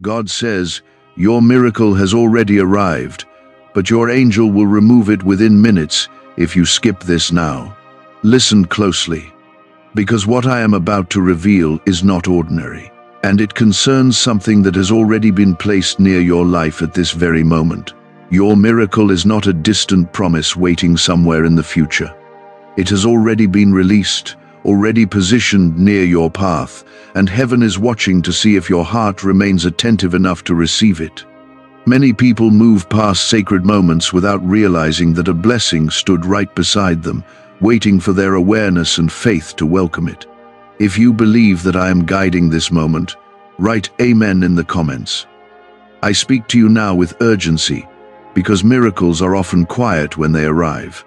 God says, "Your miracle has already arrived, but your angel will remove it within minutes if you skip this now." Listen closely, because what I am about to reveal is not ordinary, and it concerns something that has already been placed near your life at this very moment. Your miracle is not a distant promise waiting somewhere in the future. It has already been released, already positioned near your path, and heaven is watching to see if your heart remains attentive enough to receive it. Many people move past sacred moments without realizing that a blessing stood right beside them, waiting for their awareness and faith to welcome it. If you believe that I am guiding this moment, write Amen in the comments. I speak to you now with urgency, because miracles are often quiet when they arrive.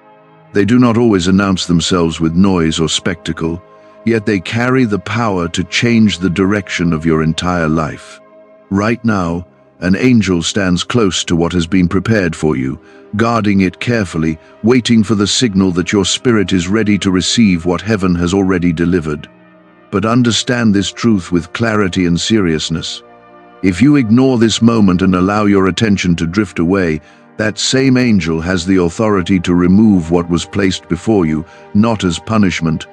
They do not always announce themselves with noise or spectacle, yet they carry the power to change the direction of your entire life. Right now, an angel stands close to what has been prepared for you, guarding it carefully, waiting for the signal that your spirit is ready to receive what heaven has already delivered. But understand this truth with clarity and seriousness. If you ignore this moment and allow your attention to drift away, that same angel has the authority to remove what was placed before you, not as punishment,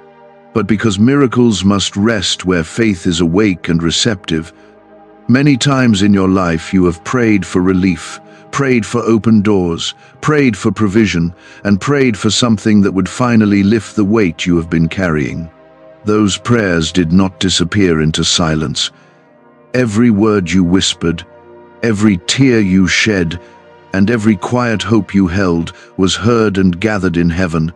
but because miracles must rest where faith is awake and receptive. Many times in your life you have prayed for relief, prayed for open doors, prayed for provision, and prayed for something that would finally lift the weight you have been carrying. Those prayers did not disappear into silence. Every word you whispered, every tear you shed, and every quiet hope you held was heard and gathered in heaven.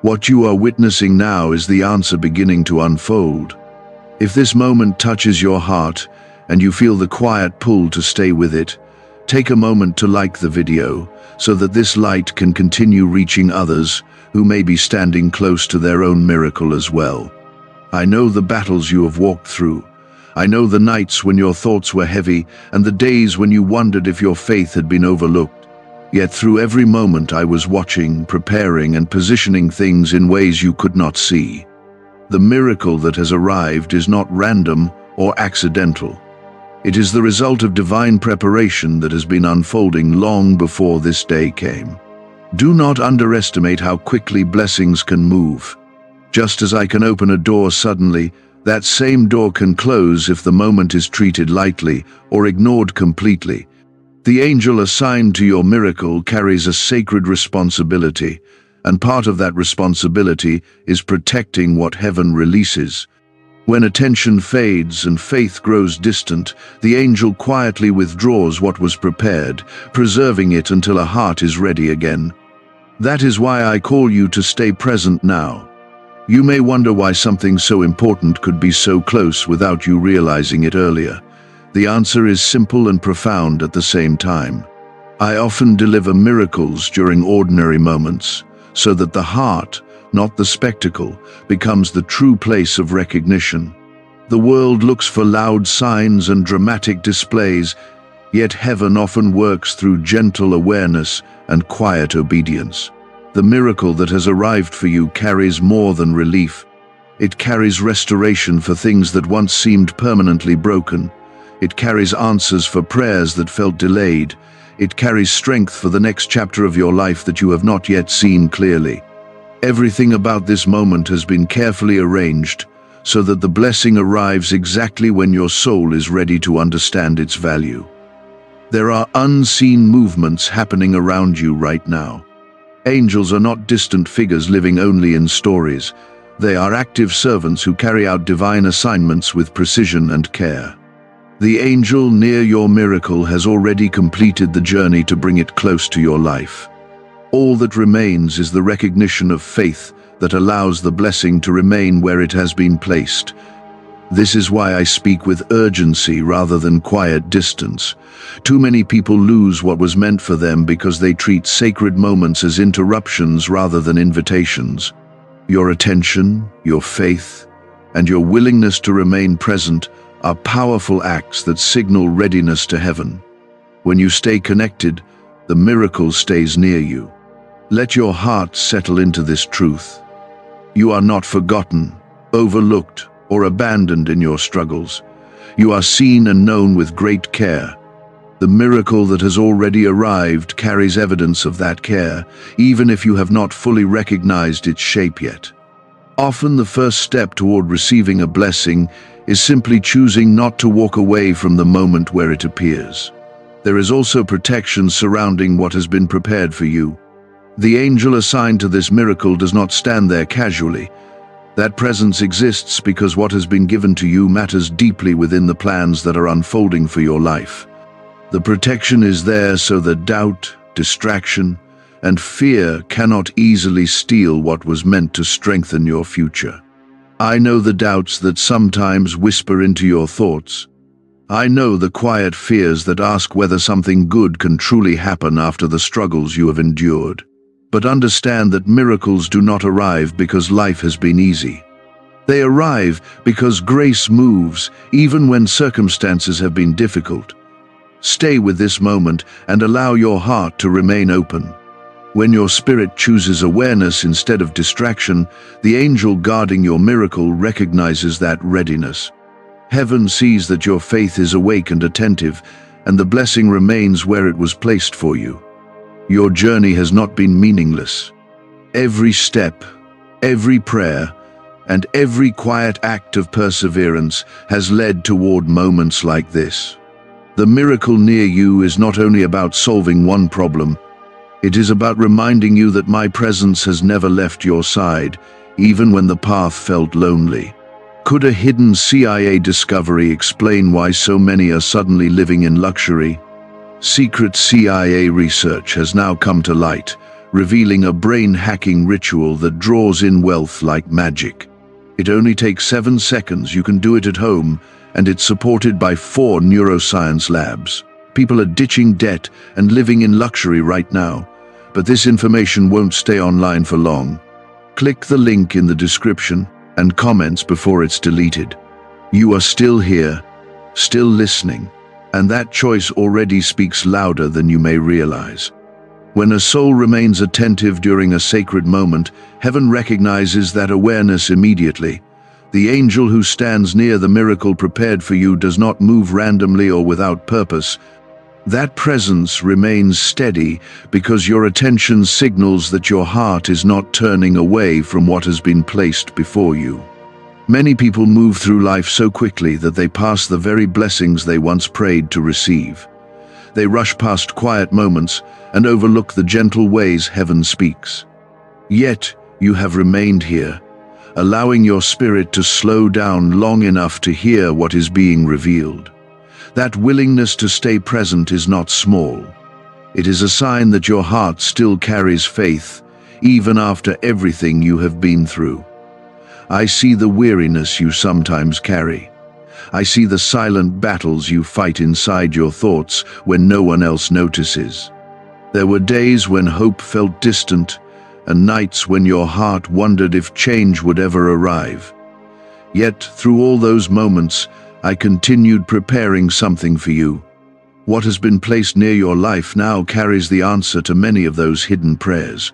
What you are witnessing now is the answer beginning to unfold. If this moment touches your heart, and you feel the quiet pull to stay with it, take a moment to like the video, so that this light can continue reaching others who may be standing close to their own miracle as well. I know the battles you have walked through. I know the nights when your thoughts were heavy and the days when you wondered if your faith had been overlooked. Yet through every moment I was watching, preparing, and positioning things in ways you could not see. The miracle that has arrived is not random or accidental. It is the result of divine preparation that has been unfolding long before this day came. Do not underestimate how quickly blessings can move. Just as I can open a door suddenly, that same door can close if the moment is treated lightly or ignored completely. The angel assigned to your miracle carries a sacred responsibility, and part of that responsibility is protecting what heaven releases. When attention fades and faith grows distant, the angel quietly withdraws what was prepared, preserving it until a heart is ready again. That is why I call you to stay present now. You may wonder why something so important could be so close without you realizing it earlier. The answer is simple and profound at the same time. I often deliver miracles during ordinary moments, so that the heart, not the spectacle, becomes the true place of recognition. The world looks for loud signs and dramatic displays, yet heaven often works through gentle awareness and quiet obedience. The miracle that has arrived for you carries more than relief. It carries restoration for things that once seemed permanently broken. It carries answers for prayers that felt delayed. It carries strength for the next chapter of your life that you have not yet seen clearly. Everything about this moment has been carefully arranged so that the blessing arrives exactly when your soul is ready to understand its value. There are unseen movements happening around you right now. Angels are not distant figures living only in stories. They are active servants who carry out divine assignments with precision and care. The angel near your miracle has already completed the journey to bring it close to your life. All that remains is the recognition of faith that allows the blessing to remain where it has been placed. This is why I speak with urgency rather than quiet distance. Too many people lose what was meant for them because they treat sacred moments as interruptions rather than invitations. Your attention, your faith, and your willingness to remain present are powerful acts that signal readiness to heaven. When you stay connected, the miracle stays near you. Let your heart settle into this truth. You are not forgotten, overlooked, or abandoned in your struggles. You are seen and known with great care. The miracle that has already arrived carries evidence of that care, even if you have not fully recognized its shape yet. Often the first step toward receiving a blessing is simply choosing not to walk away from the moment where it appears. There is also protection surrounding what has been prepared for you. The angel assigned to this miracle does not stand there casually. That presence exists because what has been given to you matters deeply within the plans that are unfolding for your life. The protection is there so that doubt, distraction, and fear cannot easily steal what was meant to strengthen your future. I know the doubts that sometimes whisper into your thoughts. I know the quiet fears that ask whether something good can truly happen after the struggles you have endured. But understand that miracles do not arrive because life has been easy. They arrive because grace moves, even when circumstances have been difficult. Stay with this moment and allow your heart to remain open. When your spirit chooses awareness instead of distraction, the angel guarding your miracle recognizes that readiness. Heaven sees that your faith is awake and attentive, and the blessing remains where it was placed for you. Your journey has not been meaningless. Every step, every prayer, and every quiet act of perseverance has led toward moments like this. The miracle near you is not only about solving one problem, it is about reminding you that my presence has never left your side, even when the path felt lonely. Could a hidden CIA discovery explain why so many are suddenly living in luxury? Secret CIA research has now come to light, revealing a brain-hacking ritual that draws in wealth like magic. It only takes 7 seconds, you can do it at home, and it's supported by 4 neuroscience labs. People are ditching debt and living in luxury right now, but this information won't stay online for long. Click the link in the description and comments before it's deleted. You are still here, still listening, and that choice already speaks louder than you may realize. When a soul remains attentive during a sacred moment, heaven recognizes that awareness immediately. The angel who stands near the miracle prepared for you does not move randomly or without purpose. That presence remains steady because your attention signals that your heart is not turning away from what has been placed before you. Many people move through life so quickly that they pass the very blessings they once prayed to receive. They rush past quiet moments and overlook the gentle ways heaven speaks. Yet, you have remained here, allowing your spirit to slow down long enough to hear what is being revealed. That willingness to stay present is not small. It is a sign that your heart still carries faith, even after everything you have been through. I see the weariness you sometimes carry. I see the silent battles you fight inside your thoughts when no one else notices. There were days when hope felt distant, and nights when your heart wondered if change would ever arrive. Yet, through all those moments, I continued preparing something for you. What has been placed near your life now carries the answer to many of those hidden prayers.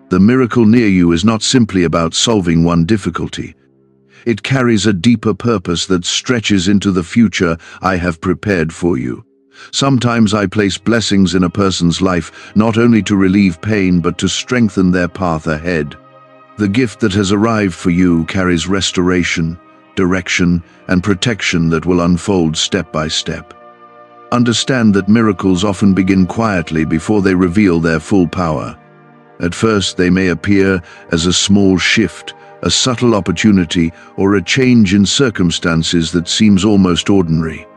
The miracle near you is not simply about solving one difficulty. It carries a deeper purpose that stretches into the future I have prepared for you. Sometimes I place blessings in a person's life not only to relieve pain but to strengthen their path ahead. The gift that has arrived for you carries restoration, direction, and protection that will unfold step by step. Understand that miracles often begin quietly before they reveal their full power. At first, they may appear as a small shift, a subtle opportunity, or a change in circumstances that seems almost ordinary.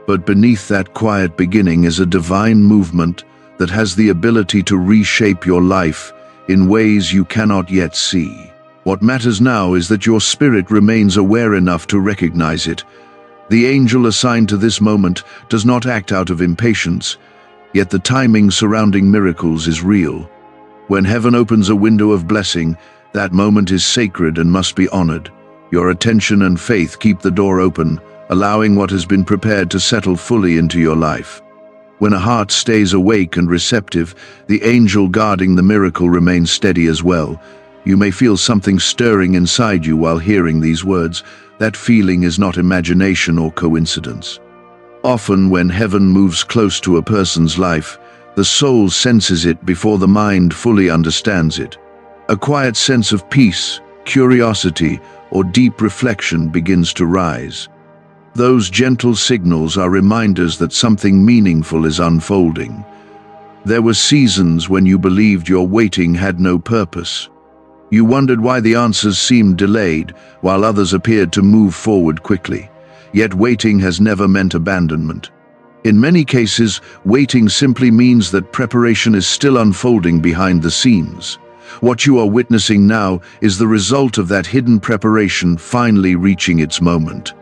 But beneath that quiet beginning is a divine movement that has the ability to reshape your life in ways you cannot yet see. What matters now is that your spirit remains aware enough to recognize it. The angel assigned to this moment does not act out of impatience, yet the timing surrounding miracles is real. When heaven opens a window of blessing, that moment is sacred and must be honored. Your attention and faith keep the door open, allowing what has been prepared to settle fully into your life. When a heart stays awake and receptive, the angel guarding the miracle remains steady as well. You may feel something stirring inside you while hearing these words. That feeling is not imagination or coincidence. Often when heaven moves close to a person's life, the soul senses it before the mind fully understands it. A quiet sense of peace, curiosity, or deep reflection begins to rise. Those gentle signals are reminders that something meaningful is unfolding. There were seasons when you believed your waiting had no purpose. You wondered why the answers seemed delayed, while others appeared to move forward quickly. Yet waiting has never meant abandonment. In many cases, waiting simply means that preparation is still unfolding behind the scenes. What you are witnessing now is the result of that hidden preparation finally reaching its moment.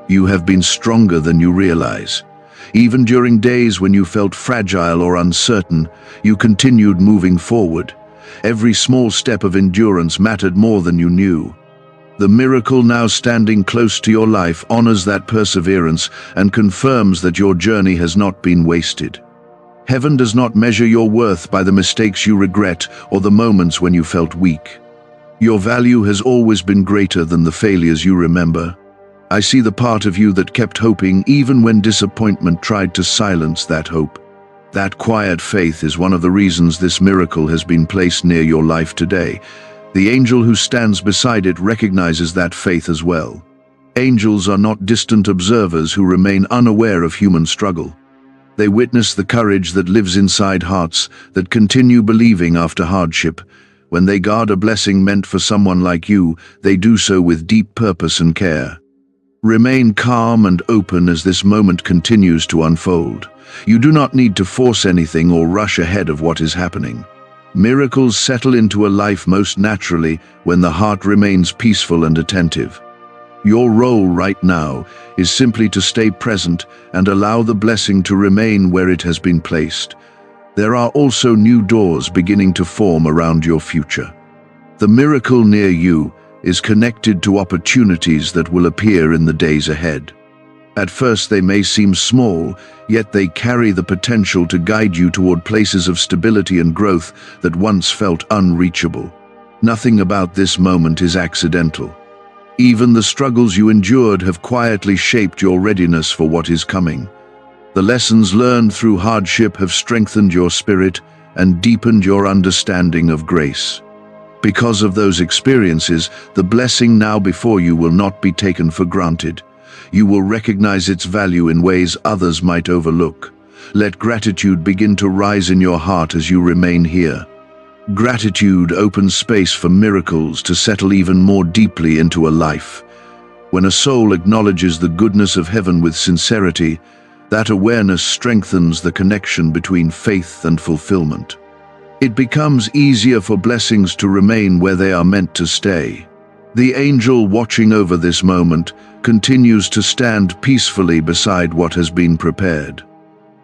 You have been stronger than you realize. Even during days when you felt fragile or uncertain, you continued moving forward. Every small step of endurance mattered more than you knew. The miracle now standing close to your life honors that perseverance and confirms that your journey has not been wasted. Heaven does not measure your worth by the mistakes you regret or the moments when you felt weak. Your value has always been greater than the failures you remember. I see the part of you that kept hoping even when disappointment tried to silence that hope. That quiet faith is one of the reasons this miracle has been placed near your life today. The angel who stands beside it recognizes that faith as well. Angels are not distant observers who remain unaware of human struggle. They witness the courage that lives inside hearts that continue believing after hardship. When they guard a blessing meant for someone like you, they do so with deep purpose and care. Remain calm and open as this moment continues to unfold. You do not need to force anything or rush ahead of what is happening. Miracles settle into a life most naturally when the heart remains peaceful and attentive. Your role right now is simply to stay present and allow the blessing to remain where it has been placed. There are also new doors beginning to form around your future. The miracle near you is connected to opportunities that will appear in the days ahead. At first they may seem small, yet they carry the potential to guide you toward places of stability and growth that once felt unreachable. Nothing about this moment is accidental. Even the struggles you endured have quietly shaped your readiness for what is coming. The lessons learned through hardship have strengthened your spirit and deepened your understanding of grace. Because of those experiences, the blessing now before you will not be taken for granted. You will recognize its value in ways others might overlook. Let gratitude begin to rise in your heart as you remain here. Gratitude opens space for miracles to settle even more deeply into a life. When a soul acknowledges the goodness of heaven with sincerity, that awareness strengthens the connection between faith and fulfillment. It becomes easier for blessings to remain where they are meant to stay. The angel watching over this moment continues to stand peacefully beside what has been prepared.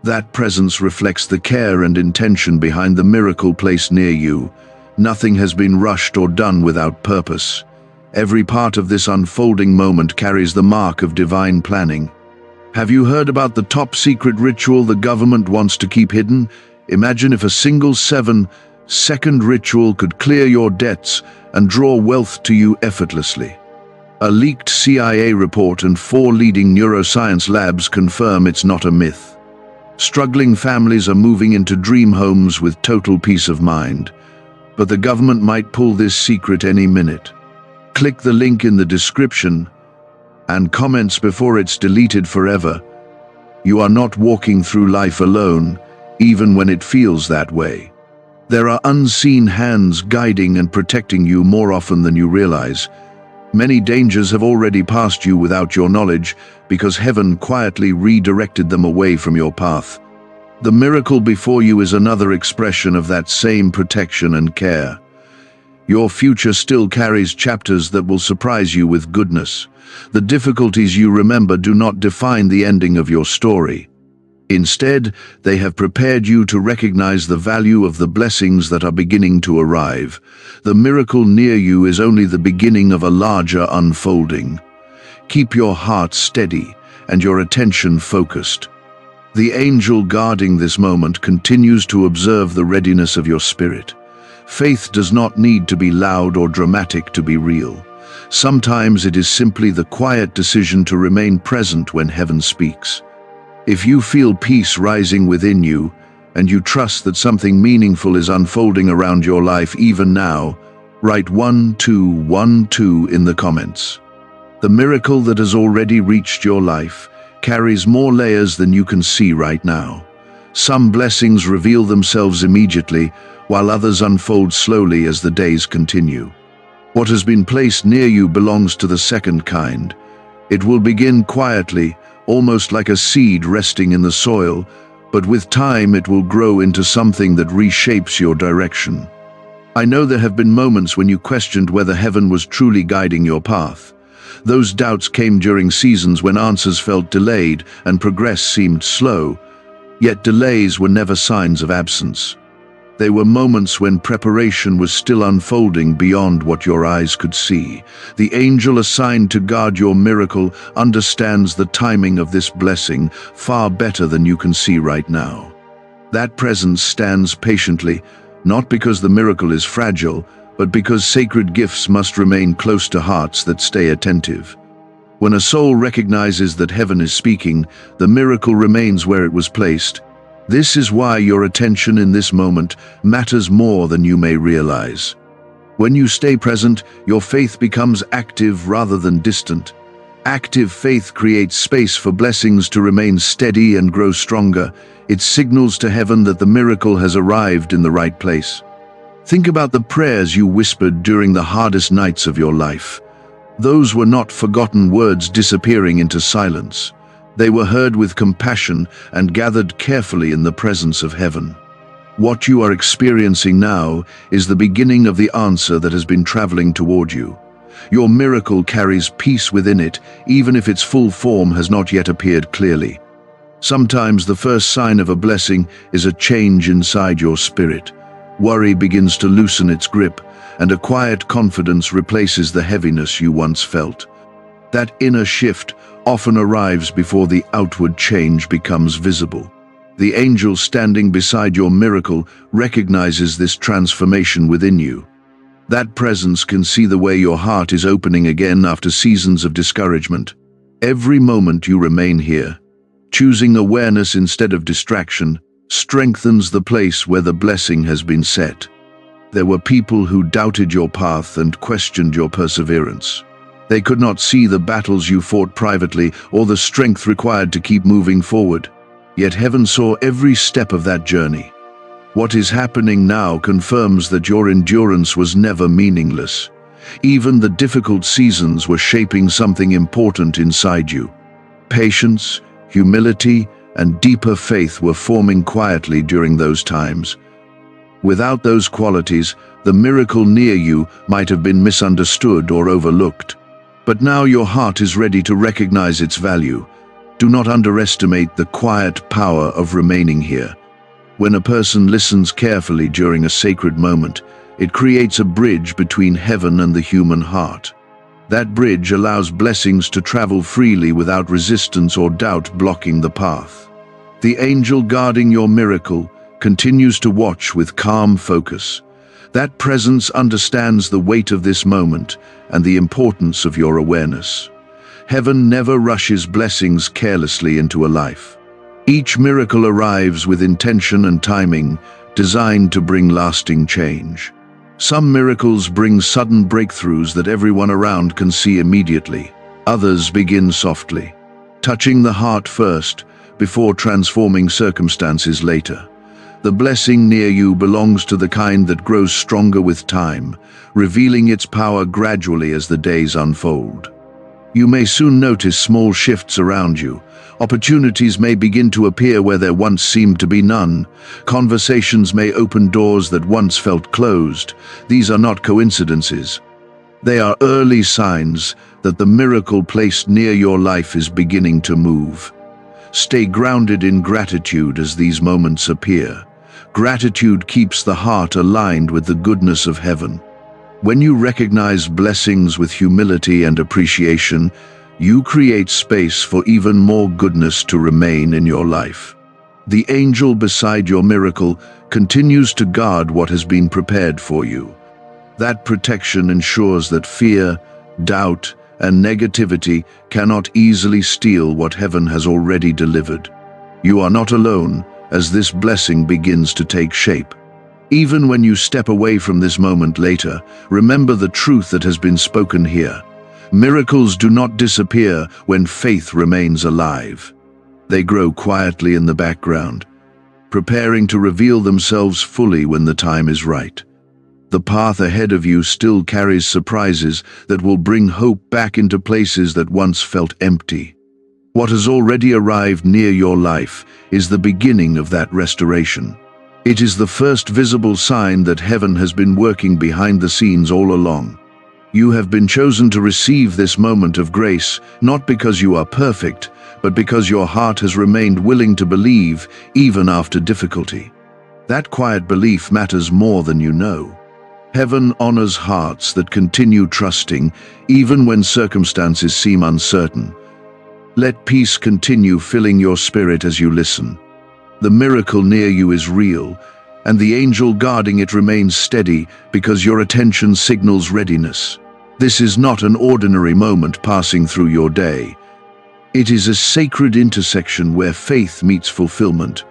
That presence reflects the care and intention behind the miracle placed near you. Nothing has been rushed or done without purpose. Every part of this unfolding moment carries the mark of divine planning. Have you heard about the top secret ritual the government wants to keep hidden? Imagine if a single 7-second ritual could clear your debts and draw wealth to you effortlessly. A leaked CIA report and 4 leading neuroscience labs confirm it's not a myth. Struggling families are moving into dream homes with total peace of mind. But the government might pull this secret any minute. Click the link in the description and comments before it's deleted forever. You are not walking through life alone, even when it feels that way. There are unseen hands guiding and protecting you more often than you realize. Many dangers have already passed you without your knowledge because heaven quietly redirected them away from your path. The miracle before you is another expression of that same protection and care. Your future still carries chapters that will surprise you with goodness. The difficulties you remember do not define the ending of your story. Instead, they have prepared you to recognize the value of the blessings that are beginning to arrive. The miracle near you is only the beginning of a larger unfolding. Keep your heart steady and your attention focused. The angel guarding this moment continues to observe the readiness of your spirit. Faith does not need to be loud or dramatic to be real. Sometimes it is simply the quiet decision to remain present when heaven speaks. If you feel peace rising within you, and you trust that something meaningful is unfolding around your life even now, write 1212 in the comments. The miracle that has already reached your life carries more layers than you can see right now. Some blessings reveal themselves immediately, while others unfold slowly as the days continue. What has been placed near you belongs to the second kind. It will begin quietly, almost like a seed resting in the soil, but with time it will grow into something that reshapes your direction. I know there have been moments when you questioned whether heaven was truly guiding your path. Those doubts came during seasons when answers felt delayed and progress seemed slow, yet delays were never signs of absence. They were moments when preparation was still unfolding beyond what your eyes could see. The angel assigned to guard your miracle understands the timing of this blessing far better than you can see right now. That presence stands patiently, not because the miracle is fragile, but because sacred gifts must remain close to hearts that stay attentive. When a soul recognizes that heaven is speaking, the miracle remains where it was placed. This is why your attention in this moment matters more than you may realize. When you stay present, your faith becomes active rather than distant. Active faith creates space for blessings to remain steady and grow stronger. It signals to heaven that the miracle has arrived in the right place. Think about the prayers you whispered during the hardest nights of your life. Those were not forgotten words disappearing into silence. They were heard with compassion and gathered carefully in the presence of heaven. What you are experiencing now is the beginning of the answer that has been traveling toward you. Your miracle carries peace within it, even if its full form has not yet appeared clearly. Sometimes the first sign of a blessing is a change inside your spirit. Worry begins to loosen its grip, and a quiet confidence replaces the heaviness you once felt. That inner shift often arrives before the outward change becomes visible. The angel standing beside your miracle recognizes this transformation within you. That presence can see the way your heart is opening again after seasons of discouragement. Every moment you remain here, choosing awareness instead of distraction, strengthens the place where the blessing has been set. There were people who doubted your path and questioned your perseverance. They could not see the battles you fought privately or the strength required to keep moving forward. Yet heaven saw every step of that journey. What is happening now confirms that your endurance was never meaningless. Even the difficult seasons were shaping something important inside you. Patience, humility, and deeper faith were forming quietly during those times. Without those qualities, the miracle near you might have been misunderstood or overlooked. But now your heart is ready to recognize its value. Do not underestimate the quiet power of remaining here. When a person listens carefully during a sacred moment, it creates a bridge between heaven and the human heart. That bridge allows blessings to travel freely without resistance or doubt blocking the path. The angel guarding your miracle continues to watch with calm focus. That presence understands the weight of this moment and the importance of your awareness. Heaven never rushes blessings carelessly into a life. Each miracle arrives with intention and timing, designed to bring lasting change. Some miracles bring sudden breakthroughs that everyone around can see immediately. Others begin softly, touching the heart first, before transforming circumstances later. The blessing near you belongs to the kind that grows stronger with time, revealing its power gradually as the days unfold. You may soon notice small shifts around you. Opportunities may begin to appear where there once seemed to be none. Conversations may open doors that once felt closed. These are not coincidences. They are early signs that the miracle placed near your life is beginning to move. Stay grounded in gratitude as these moments appear. Gratitude keeps the heart aligned with the goodness of heaven. When you recognize blessings with humility and appreciation, you create space for even more goodness to remain in your life. The angel beside your miracle continues to guard what has been prepared for you. That protection ensures that fear, Doubt and negativity cannot easily steal what heaven has already delivered. You are not alone as this blessing begins to take shape. Even when you step away from this moment later, remember the truth that has been spoken here. Miracles do not disappear when faith remains alive. They grow quietly in the background, preparing to reveal themselves fully when the time is right. The path ahead of you still carries surprises that will bring hope back into places that once felt empty. What has already arrived near your life is the beginning of that restoration. It is the first visible sign that heaven has been working behind the scenes all along. You have been chosen to receive this moment of grace, not because you are perfect, but because your heart has remained willing to believe, even after difficulty. That quiet belief matters more than you know. Heaven honors hearts that continue trusting, even when circumstances seem uncertain. Let peace continue filling your spirit as you listen. The miracle near you is real, and the angel guarding it remains steady because your attention signals readiness. This is not an ordinary moment passing through your day. It is a sacred intersection where faith meets fulfillment.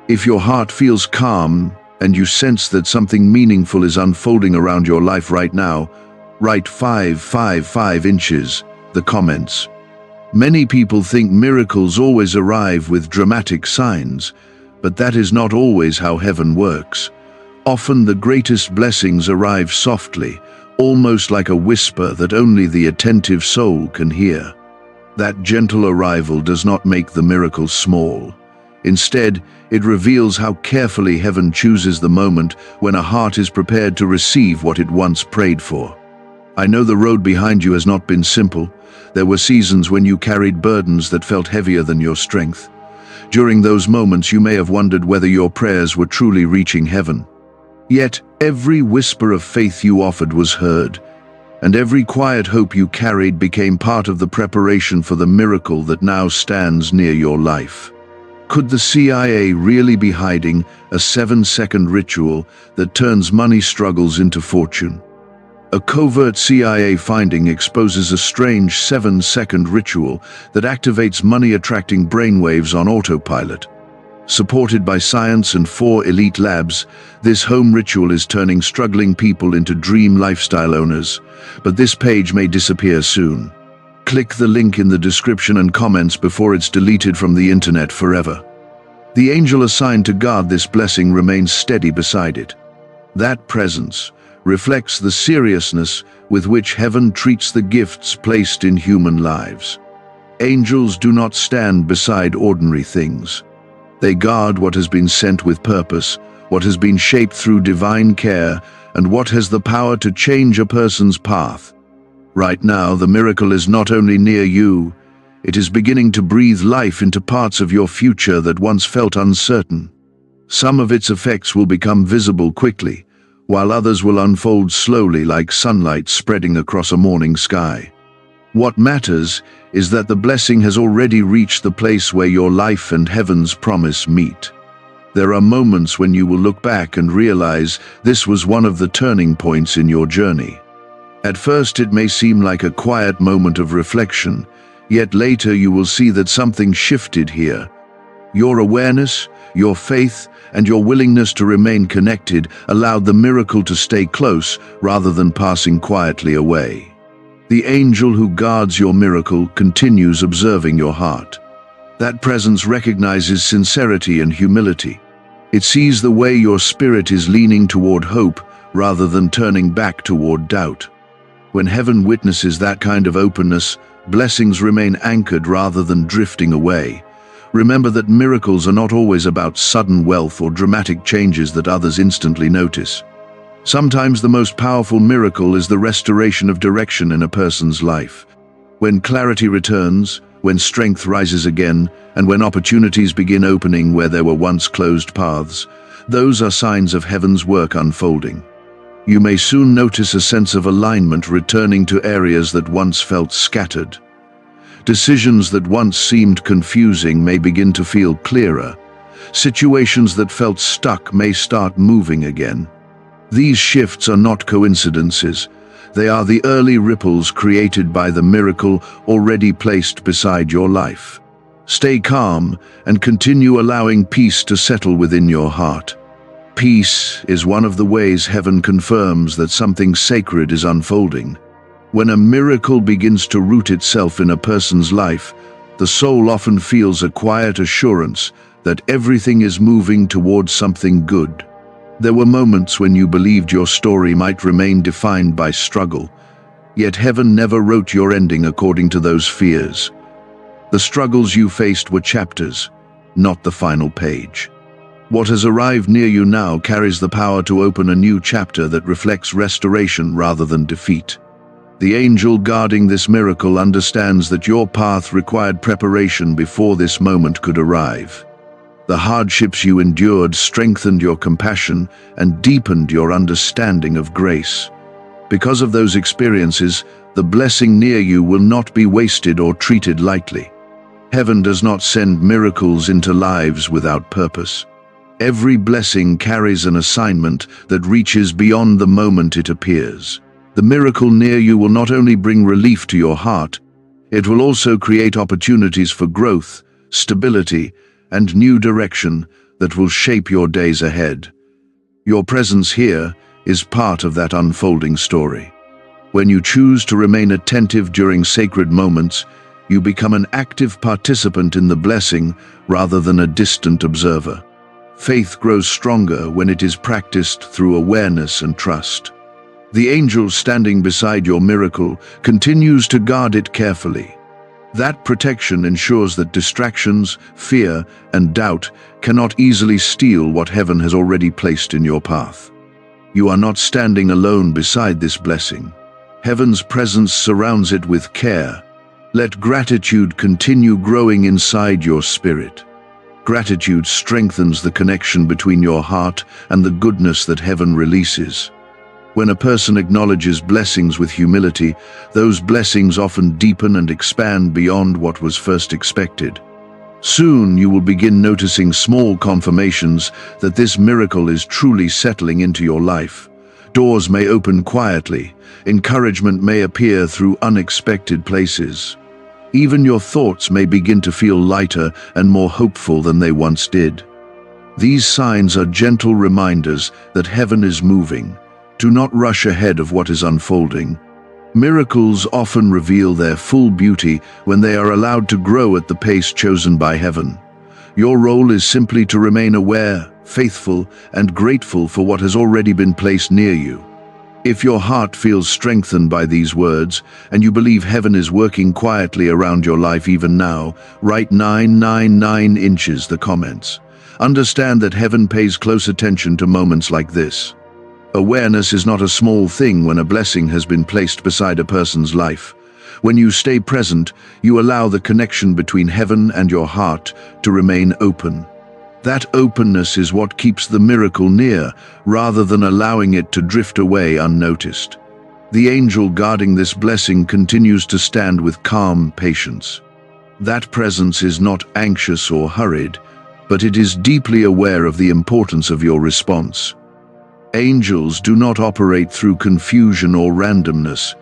If your heart feels calm and you sense that something meaningful is unfolding around your life right now, write 555 inches, the comments. Many people think miracles always arrive with dramatic signs, but that is not always how heaven works. Often the greatest blessings arrive softly, almost like a whisper that only the attentive soul can hear. That gentle arrival does not make the miracle small. Instead, it reveals how carefully heaven chooses the moment when a heart is prepared to receive what it once prayed for. I know the road behind you has not been simple. There were seasons when you carried burdens that felt heavier than your strength. During those moments, you may have wondered whether your prayers were truly reaching heaven. Yet, every whisper of faith you offered was heard, and every quiet hope you carried became part of the preparation for the miracle that now stands near your life. Could the CIA really be hiding a 7-second ritual that turns money struggles into fortune? A covert CIA finding exposes a strange 7-second ritual that activates money-attracting brainwaves on autopilot. Supported by science and 4 elite labs, this home ritual is turning struggling people into dream lifestyle owners. But this page may disappear soon. Click the link in the description and comments before it's deleted from the internet forever. The angel assigned to guard this blessing remains steady beside it. That presence reflects the seriousness with which heaven treats the gifts placed in human lives. Angels do not stand beside ordinary things. They guard what has been sent with purpose, what has been shaped through divine care, and what has the power to change a person's path. Right now, the miracle is not only near you, it is beginning to breathe life into parts of your future that once felt uncertain. Some of its effects will become visible quickly, while others will unfold slowly like sunlight spreading across a morning sky. What matters is that the blessing has already reached the place where your life and heaven's promise meet. There are moments when you will look back and realize this was one of the turning points in your journey. At first it may seem like a quiet moment of reflection, yet later you will see that something shifted here. Your awareness, your faith, and your willingness to remain connected allowed the miracle to stay close rather than passing quietly away. The angel who guards your miracle continues observing your heart. That presence recognizes sincerity and humility. It sees the way your spirit is leaning toward hope rather than turning back toward doubt. When heaven witnesses that kind of openness, blessings remain anchored rather than drifting away. Remember that miracles are not always about sudden wealth or dramatic changes that others instantly notice. Sometimes the most powerful miracle is the restoration of direction in a person's life. When clarity returns, when strength rises again, and when opportunities begin opening where there were once closed paths, those are signs of heaven's work unfolding. You may soon notice a sense of alignment returning to areas that once felt scattered. Decisions that once seemed confusing may begin to feel clearer. Situations that felt stuck may start moving again. These shifts are not coincidences. They are the early ripples created by the miracle already placed beside your life. Stay calm and continue allowing peace to settle within your heart. Peace is one of the ways heaven confirms that something sacred is unfolding. When a miracle begins to root itself in a person's life, the soul often feels a quiet assurance that everything is moving towards something good. There were moments when you believed your story might remain defined by struggle, yet heaven never wrote your ending according to those fears. The struggles you faced were chapters, not the final page. What has arrived near you now carries the power to open a new chapter that reflects restoration rather than defeat. The angel guarding this miracle understands that your path required preparation before this moment could arrive. The hardships you endured strengthened your compassion and deepened your understanding of grace. Because of those experiences, the blessing near you will not be wasted or treated lightly. Heaven does not send miracles into lives without purpose. Every blessing carries an assignment that reaches beyond the moment it appears. The miracle near you will not only bring relief to your heart, it will also create opportunities for growth, stability, and new direction that will shape your days ahead. Your presence here is part of that unfolding story. When you choose to remain attentive during sacred moments, you become an active participant in the blessing rather than a distant observer. Faith grows stronger when it is practiced through awareness and trust. The angel standing beside your miracle continues to guard it carefully. That protection ensures that distractions, fear, and doubt cannot easily steal what heaven has already placed in your path. You are not standing alone beside this blessing. Heaven's presence surrounds it with care. Let gratitude continue growing inside your spirit. Gratitude strengthens the connection between your heart and the goodness that heaven releases. When a person acknowledges blessings with humility, those blessings often deepen and expand beyond what was first expected. Soon you will begin noticing small confirmations that this miracle is truly settling into your life. Doors may open quietly, encouragement may appear through unexpected places. Even your thoughts may begin to feel lighter and more hopeful than they once did. These signs are gentle reminders that heaven is moving. Do not rush ahead of what is unfolding. Miracles often reveal their full beauty when they are allowed to grow at the pace chosen by heaven. Your role is simply to remain aware, faithful, and grateful for what has already been placed near you. If your heart feels strengthened by these words, and you believe heaven is working quietly around your life even now, write 999 inches the comments. Understand that heaven pays close attention to moments like this. Awareness is not a small thing when a blessing has been placed beside a person's life. When you stay present, you allow the connection between heaven and your heart to remain open. That openness is what keeps the miracle near, rather than allowing it to drift away unnoticed. The angel guarding this blessing continues to stand with calm patience. That presence is not anxious or hurried, but it is deeply aware of the importance of your response. Angels do not operate through confusion or randomness.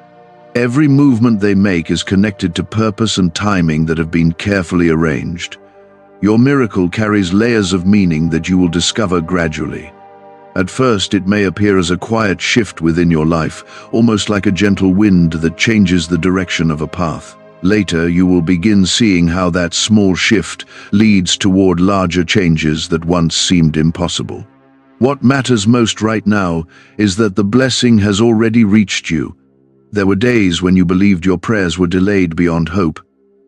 Every movement they make is connected to purpose and timing that have been carefully arranged. Your miracle carries layers of meaning that you will discover gradually. At first, it may appear as a quiet shift within your life, almost like a gentle wind that changes the direction of a path. Later, you will begin seeing how that small shift leads toward larger changes that once seemed impossible. What matters most right now is that the blessing has already reached you. There were days when you believed your prayers were delayed beyond hope.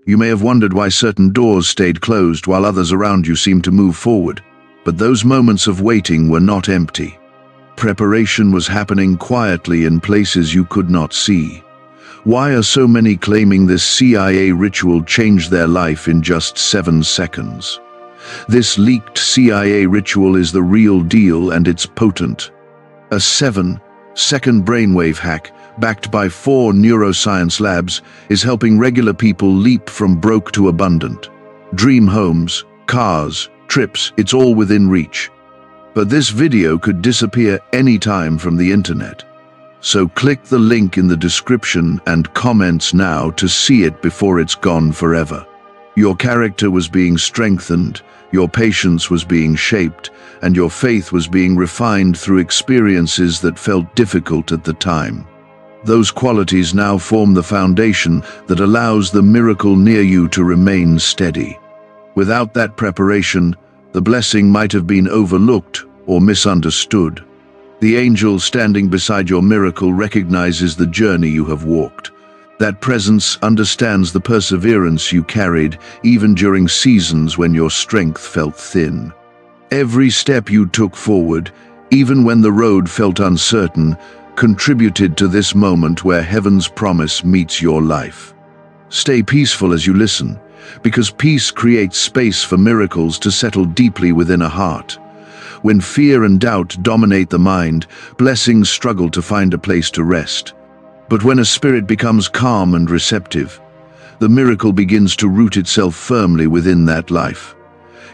You may have wondered why certain doors stayed closed while others around you seemed to move forward. But those moments of waiting were not empty. Preparation was happening quietly in places you could not see. Why are so many claiming this CIA ritual changed their life in just 7 seconds? This leaked CIA ritual is the real deal, and it's potent. A 7-second brainwave hack, backed by 4 neuroscience labs, is helping regular people leap from broke to abundant. Dream homes, cars, trips, it's all within reach. But this video could disappear anytime from the internet. So click the link in the description and comments now to see it before it's gone forever. Your character was being strengthened, your patience was being shaped, and your faith was being refined through experiences that felt difficult at the time. Those qualities now form the foundation that allows the miracle near you to remain steady. Without that preparation, the blessing might have been overlooked or misunderstood. The angel standing beside your miracle recognizes the journey you have walked. That presence understands the perseverance you carried, even during seasons when your strength felt thin. Every step you took forward, even when the road felt uncertain, contributed to this moment where heaven's promise meets your life. Stay peaceful as you listen, because peace creates space for miracles to settle deeply within a heart. When fear and doubt dominate the mind, blessings struggle to find a place to rest. But when a spirit becomes calm and receptive, the miracle begins to root itself firmly within that life.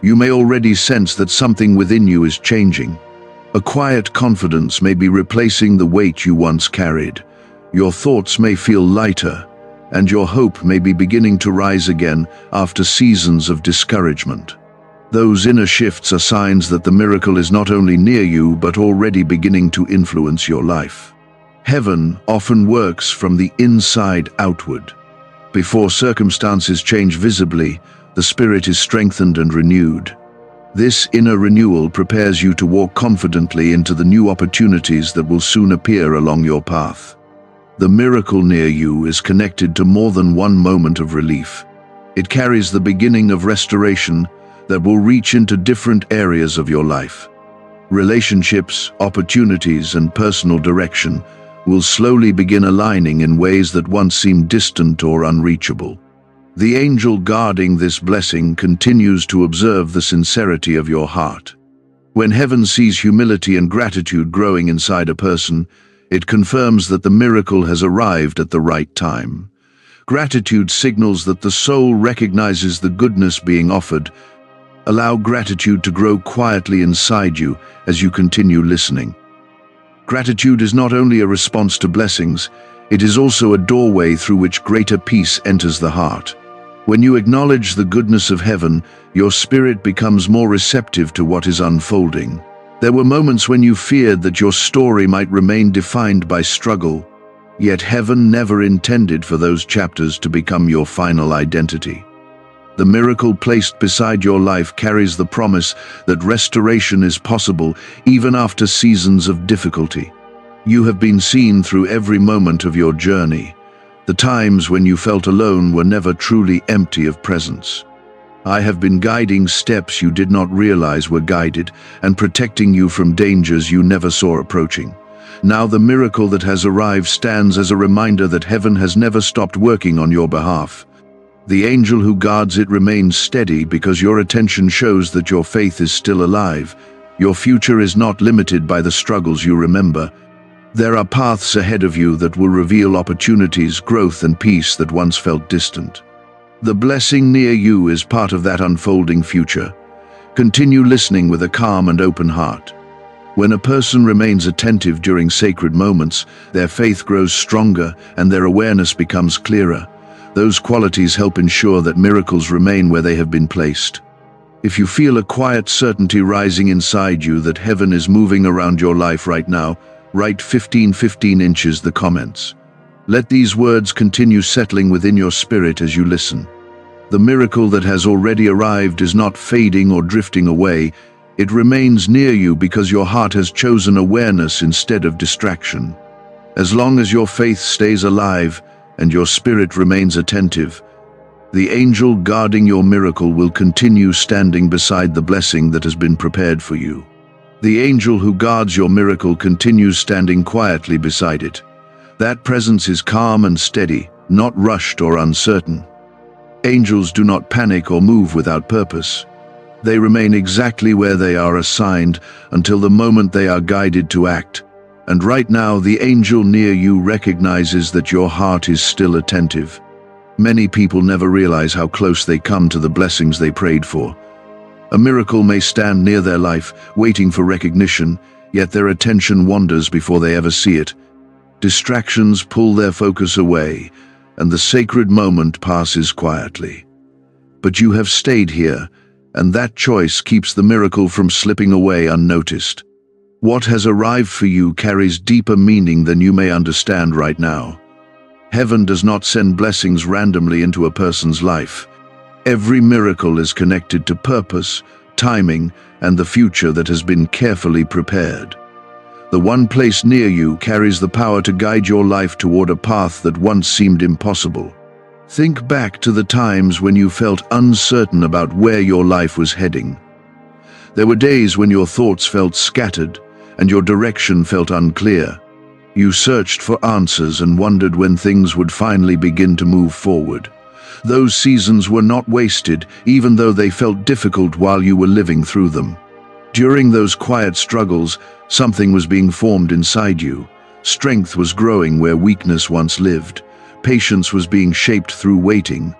You may already sense that something within you is changing. A quiet confidence may be replacing the weight you once carried. Your thoughts may feel lighter, and your hope may be beginning to rise again after seasons of discouragement. Those inner shifts are signs that the miracle is not only near you but already beginning to influence your life. Heaven often works from the inside outward. Before circumstances change visibly, the spirit is strengthened and renewed. This inner renewal prepares you to walk confidently into the new opportunities that will soon appear along your path. The miracle near you is connected to more than one moment of relief. It carries the beginning of restoration that will reach into different areas of your life. Relationships, opportunities, and personal direction will slowly begin aligning in ways that once seemed distant or unreachable. The angel guarding this blessing continues to observe the sincerity of your heart. When heaven sees humility and gratitude growing inside a person, it confirms that the miracle has arrived at the right time. Gratitude signals that the soul recognizes the goodness being offered. Allow gratitude to grow quietly inside you as you continue listening. Gratitude is not only a response to blessings, it is also a doorway through which greater peace enters the heart. When you acknowledge the goodness of heaven, your spirit becomes more receptive to what is unfolding. There were moments when you feared that your story might remain defined by struggle, yet heaven never intended for those chapters to become your final identity. The miracle placed beside your life carries the promise that restoration is possible even after seasons of difficulty. You have been seen through every moment of your journey. The times when you felt alone were never truly empty of presence. I have been guiding steps you did not realize were guided and protecting you from dangers you never saw approaching. Now the miracle that has arrived stands as a reminder that heaven has never stopped working on your behalf. The angel who guards it remains steady because your attention shows that your faith is still alive. Your future is not limited by the struggles you remember. There are paths ahead of you that will reveal opportunities, growth, and peace that once felt distant. The blessing near you is part of that unfolding future. Continue listening with a calm and open heart. When a person remains attentive during sacred moments, their faith grows stronger and their awareness becomes clearer. Those qualities help ensure that miracles remain where they have been placed. If you feel a quiet certainty rising inside you that heaven is moving around your life right now, write 15 inches the comments. Let these words continue settling within your spirit as you listen. The miracle that has already arrived is not fading or drifting away. It remains near you because your heart has chosen awareness instead of distraction. As long as your faith stays alive and your spirit remains attentive, the angel guarding your miracle will continue standing beside the blessing that has been prepared for you. The angel who guards your miracle continues standing quietly beside it. That presence is calm and steady, not rushed or uncertain. Angels do not panic or move without purpose. They remain exactly where they are assigned until the moment they are guided to act. And right now, the angel near you recognizes that your heart is still attentive. Many people never realize how close they come to the blessings they prayed for. A miracle may stand near their life, waiting for recognition, yet their attention wanders before they ever see it. Distractions pull their focus away, and the sacred moment passes quietly. But you have stayed here, and that choice keeps the miracle from slipping away unnoticed. What has arrived for you carries deeper meaning than you may understand right now. Heaven does not send blessings randomly into a person's life. Every miracle is connected to purpose, timing, and the future that has been carefully prepared. The one place near you carries the power to guide your life toward a path that once seemed impossible. Think back to the times when you felt uncertain about where your life was heading. There were days when your thoughts felt scattered and your direction felt unclear. You searched for answers and wondered when things would finally begin to move forward. Those seasons were not wasted, even though they felt difficult while you were living through them. During those quiet struggles, something was being formed inside you. Strength was growing where weakness once lived. Patience was being shaped through waiting.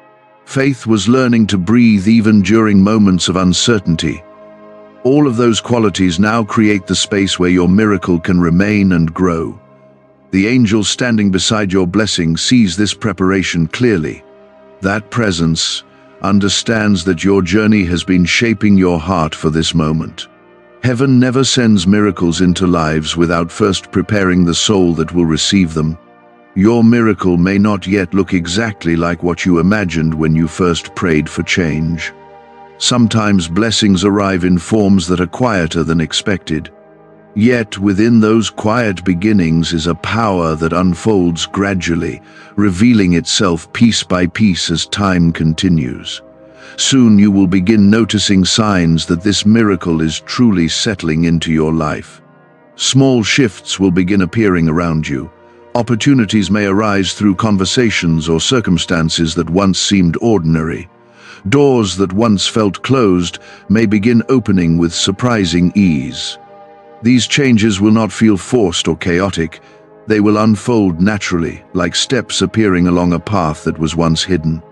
Faith was learning to breathe even during moments of uncertainty. All of those qualities now create the space where your miracle can remain and grow. The angel standing beside your blessing sees this preparation clearly. That presence understands that your journey has been shaping your heart for this moment. Heaven never sends miracles into lives without first preparing the soul that will receive them. Your miracle may not yet look exactly like what you imagined when you first prayed for change. Sometimes blessings arrive in forms that are quieter than expected. Yet within those quiet beginnings is a power that unfolds gradually, revealing itself piece by piece as time continues. Soon you will begin noticing signs that this miracle is truly settling into your life. Small shifts will begin appearing around you. Opportunities may arise through conversations or circumstances that once seemed ordinary. Doors that once felt closed may begin opening with surprising ease. These changes will not feel forced or chaotic. They will unfold naturally, like steps appearing along a path that was once hidden.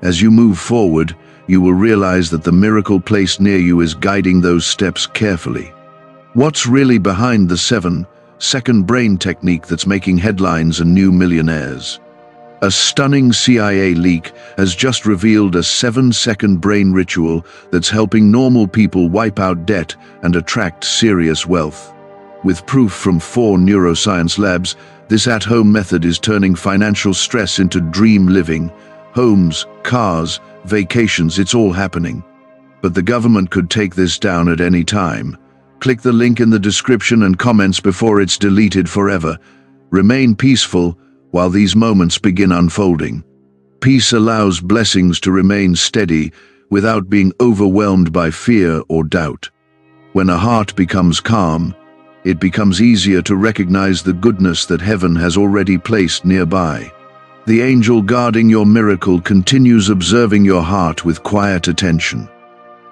As you move forward, you will realize that the miracle placed near you is guiding those steps carefully. What's really behind the 7-second brain technique that's making headlines and new millionaires? A stunning CIA leak has just revealed a 7-second brain ritual that's helping normal people wipe out debt and attract serious wealth. With proof from 4 neuroscience labs, this at-home method is turning financial stress into dream living. Homes, cars, vacations, it's all happening. But the government could take this down at any time. Click the link in the description and comments before it's deleted forever. Remain peaceful while these moments begin unfolding. Peace allows blessings to remain steady without being overwhelmed by fear or doubt. When a heart becomes calm, it becomes easier to recognize the goodness that heaven has already placed nearby. The angel guarding your miracle continues observing your heart with quiet attention.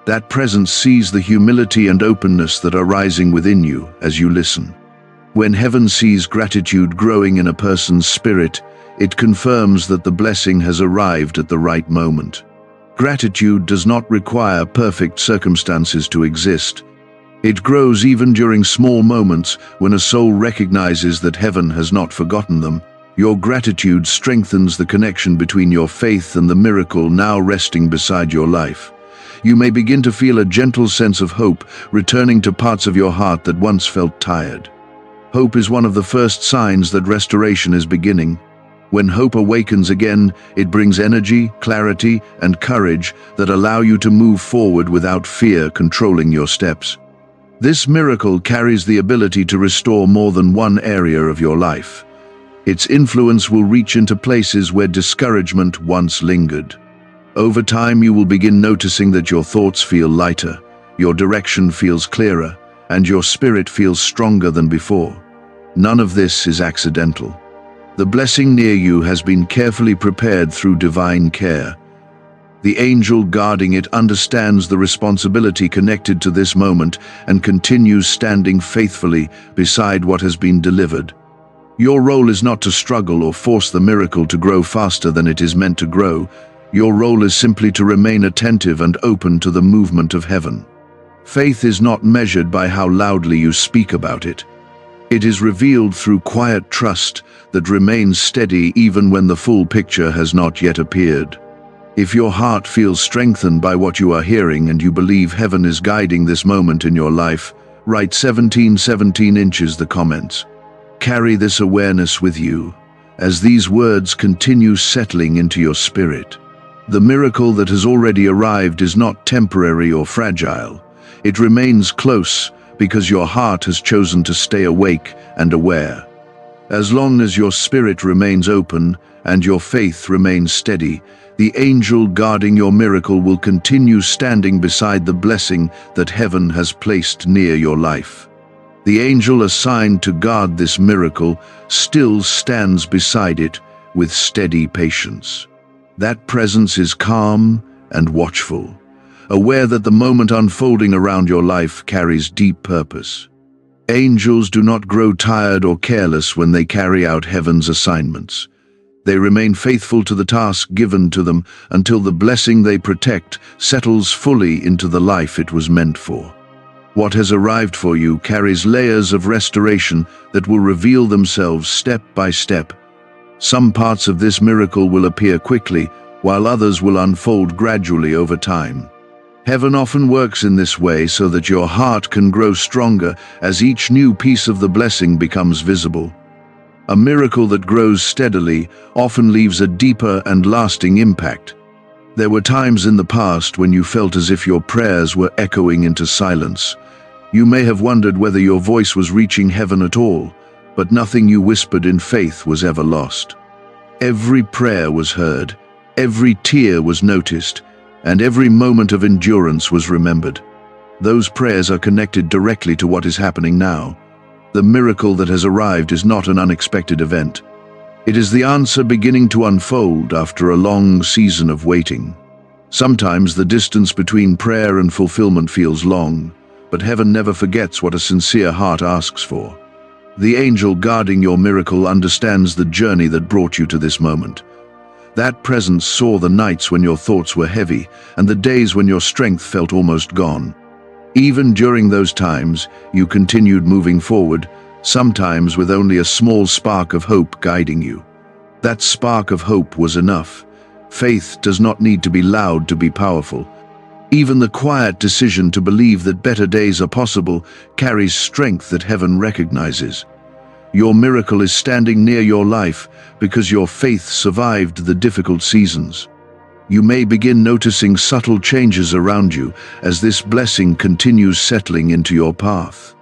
That presence sees the humility and openness that are rising within you as you listen. When heaven sees gratitude growing in a person's spirit, it confirms that the blessing has arrived at the right moment. Gratitude does not require perfect circumstances to exist. It grows even during small moments when a soul recognizes that heaven has not forgotten them. Your gratitude strengthens the connection between your faith and the miracle now resting beside your life. You may begin to feel a gentle sense of hope returning to parts of your heart that once felt tired. Hope is one of the first signs that restoration is beginning. When hope awakens again, it brings energy, clarity, and courage that allow you to move forward without fear controlling your steps. This miracle carries the ability to restore more than one area of your life. Its influence will reach into places where discouragement once lingered. Over time, you will begin noticing that your thoughts feel lighter, your direction feels clearer, and your spirit feels stronger than before. None of this is accidental. The blessing near you has been carefully prepared through divine care. The angel guarding it understands the responsibility connected to this moment and continues standing faithfully beside what has been delivered. Your role is not to struggle or force the miracle to grow faster than it is meant to grow. Your role is simply to remain attentive and open to the movement of heaven. Faith is not measured by how loudly you speak about it. It is revealed through quiet trust that remains steady even when the full picture has not yet appeared. If your heart feels strengthened by what you are hearing and you believe heaven is guiding this moment in your life, write 1717 inches the comments. Carry this awareness with you as these words continue settling into your spirit. The miracle that has already arrived is not temporary or fragile. It remains close because your heart has chosen to stay awake and aware. As long as your spirit remains open and your faith remains steady, the angel guarding your miracle will continue standing beside the blessing that heaven has placed near your life. The angel assigned to guard this miracle still stands beside it with steady patience. That presence is calm and watchful, aware that the moment unfolding around your life carries deep purpose. Angels do not grow tired or careless when they carry out heaven's assignments. They remain faithful to the task given to them until the blessing they protect settles fully into the life it was meant for. What has arrived for you carries layers of restoration that will reveal themselves step by step. Some parts of this miracle will appear quickly, while others will unfold gradually over time. Heaven often works in this way so that your heart can grow stronger as each new piece of the blessing becomes visible. A miracle that grows steadily often leaves a deeper and lasting impact. There were times in the past when you felt as if your prayers were echoing into silence. You may have wondered whether your voice was reaching heaven at all, but nothing you whispered in faith was ever lost. Every prayer was heard, every tear was noticed, and every moment of endurance was remembered. Those prayers are connected directly to what is happening now. The miracle that has arrived is not an unexpected event. It is the answer beginning to unfold after a long season of waiting. Sometimes the distance between prayer and fulfillment feels long, but heaven never forgets what a sincere heart asks for. The angel guarding your miracle understands the journey that brought you to this moment. That presence saw the nights when your thoughts were heavy and the days when your strength felt almost gone. Even during those times, you continued moving forward, sometimes with only a small spark of hope guiding you. That spark of hope was enough. Faith does not need to be loud to be powerful. Even the quiet decision to believe that better days are possible carries strength that heaven recognizes. Your miracle is standing near your life because your faith survived the difficult seasons. You may begin noticing subtle changes around you as this blessing continues settling into your path.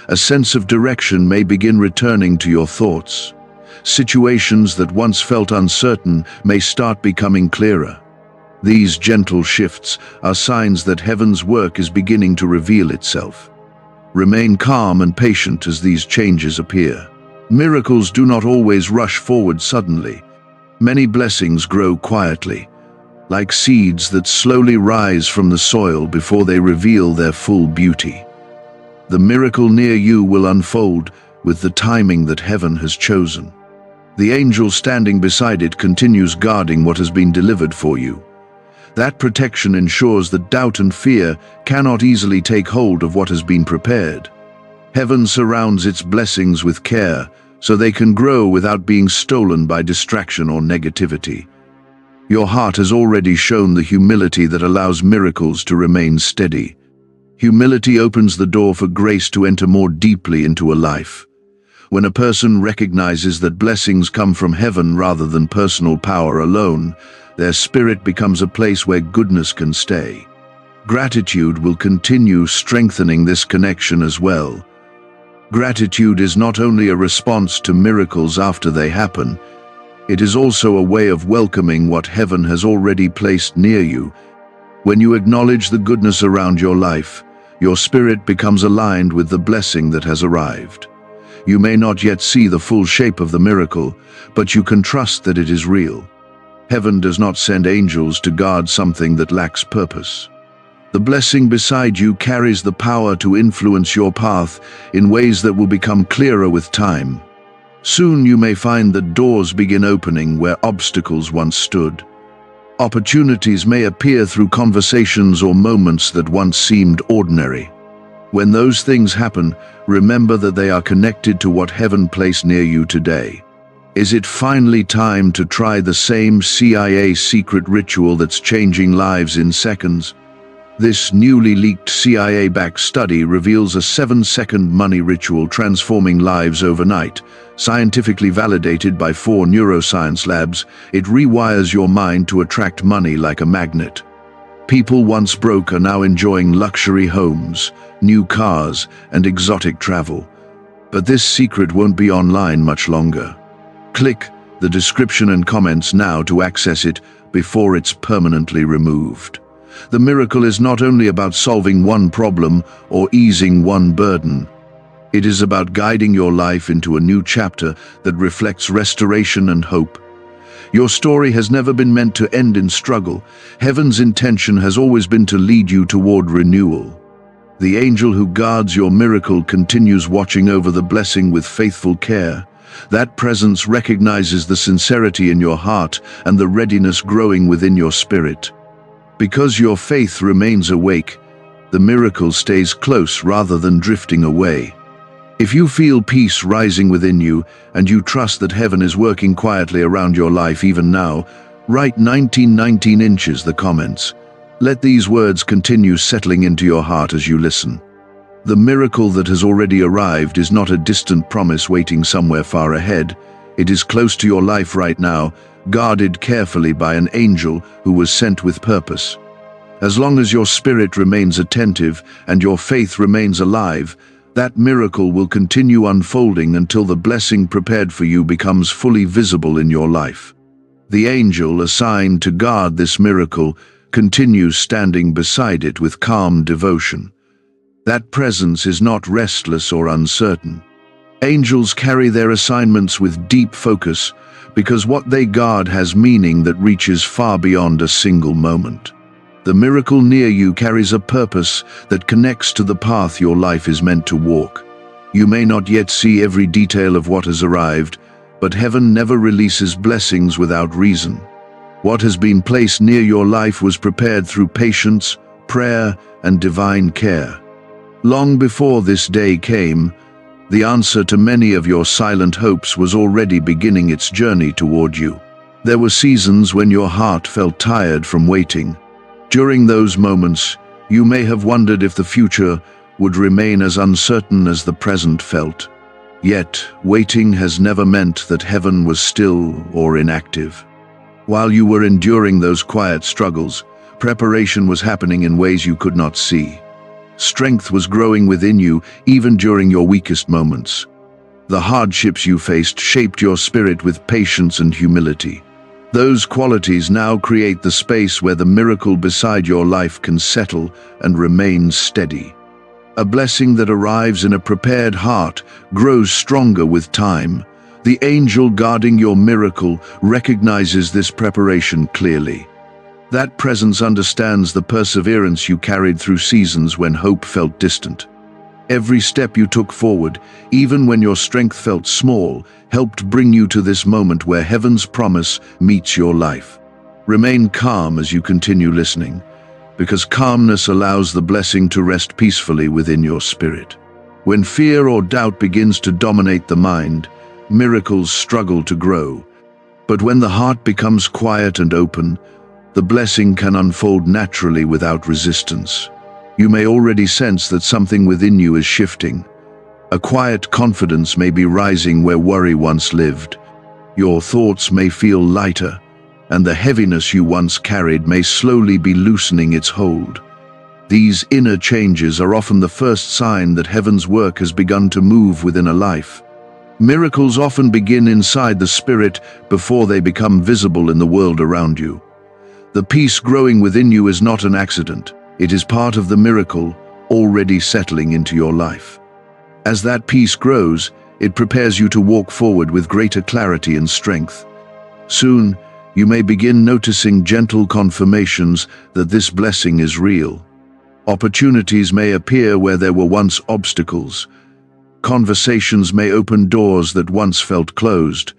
A sense of direction may begin returning to your thoughts. Situations that once felt uncertain may start becoming clearer. These gentle shifts are signs that heaven's work is beginning to reveal itself. Remain calm and patient as these changes appear. Miracles do not always rush forward suddenly. Many blessings grow quietly, like seeds that slowly rise from the soil before they reveal their full beauty. The miracle near you will unfold with the timing that heaven has chosen. The angel standing beside it continues guarding what has been delivered for you. That protection ensures that doubt and fear cannot easily take hold of what has been prepared. Heaven surrounds its blessings with care so they can grow without being stolen by distraction or negativity. Your heart has already shown the humility that allows miracles to remain steady. Humility opens the door for grace to enter more deeply into a life. When a person recognizes that blessings come from heaven rather than personal power alone, their spirit becomes a place where goodness can stay. Gratitude will continue strengthening this connection as well. Gratitude is not only a response to miracles after they happen, it is also a way of welcoming what heaven has already placed near you. When you acknowledge the goodness around your life, your spirit becomes aligned with the blessing that has arrived. You may not yet see the full shape of the miracle, but you can trust that it is real. Heaven does not send angels to guard something that lacks purpose. The blessing beside you carries the power to influence your path in ways that will become clearer with time. Soon you may find that doors begin opening where obstacles once stood. Opportunities may appear through conversations or moments that once seemed ordinary. When those things happen, remember that they are connected to what heaven placed near you today. Is it finally time to try the same CIA secret ritual that's changing lives in seconds? This newly leaked CIA-backed study reveals a 7-second money ritual transforming lives overnight. Scientifically validated by 4 neuroscience labs, it rewires your mind to attract money like a magnet. People once broke are now enjoying luxury homes, new cars, and exotic travel. But this secret won't be online much longer. Click the description and comments now to access it before it's permanently removed. The miracle is not only about solving one problem or easing one burden. It is about guiding your life into a new chapter that reflects restoration and hope. Your story has never been meant to end in struggle. Heaven's intention has always been to lead you toward renewal. The angel who guards your miracle continues watching over the blessing with faithful care. That presence recognizes the sincerity in your heart and the readiness growing within your spirit. Because your faith remains awake, the miracle stays close rather than drifting away. If you feel peace rising within you and you trust that heaven is working quietly around your life even now, write 1919 inches the comments. Let these words continue settling into your heart as you listen. The miracle that has already arrived is not a distant promise waiting somewhere far ahead. It is close to your life right now, guarded carefully by an angel who was sent with purpose. As long as your spirit remains attentive and your faith remains alive, that miracle will continue unfolding until the blessing prepared for you becomes fully visible in your life. The angel assigned to guard this miracle continues standing beside it with calm devotion. That presence is not restless or uncertain. Angels carry their assignments with deep focus because what they guard has meaning that reaches far beyond a single moment. The miracle near you carries a purpose that connects to the path your life is meant to walk. You may not yet see every detail of what has arrived, but heaven never releases blessings without reason. What has been placed near your life was prepared through patience, prayer, and divine care. Long before this day came, the answer to many of your silent hopes was already beginning its journey toward you. There were seasons when your heart felt tired from waiting. During those moments, you may have wondered if the future would remain as uncertain as the present felt. Yet, waiting has never meant that heaven was still or inactive. While you were enduring those quiet struggles, preparation was happening in ways you could not see. Strength was growing within you even during your weakest moments. The hardships you faced shaped your spirit with patience and humility. Those qualities now create the space where the miracle beside your life can settle and remain steady. A blessing that arrives in a prepared heart grows stronger with time. The angel guarding your miracle recognizes this preparation clearly. That presence understands the perseverance you carried through seasons when hope felt distant. Every step you took forward, even when your strength felt small, helped bring you to this moment where heaven's promise meets your life. Remain calm as you continue listening, because calmness allows the blessing to rest peacefully within your spirit. When fear or doubt begins to dominate the mind, miracles struggle to grow. But when the heart becomes quiet and open, the blessing can unfold naturally without resistance. You may already sense that something within you is shifting. A quiet confidence may be rising where worry once lived. Your thoughts may feel lighter, and the heaviness you once carried may slowly be loosening its hold. These inner changes are often the first sign that heaven's work has begun to move within a life. Miracles often begin inside the spirit before they become visible in the world around you. The peace growing within you is not an accident. It is part of the miracle already settling into your life. As that peace grows, it prepares you to walk forward with greater clarity and strength. Soon, you may begin noticing gentle confirmations that this blessing is real. Opportunities may appear where there were once obstacles. Conversations may open doors that once felt closed.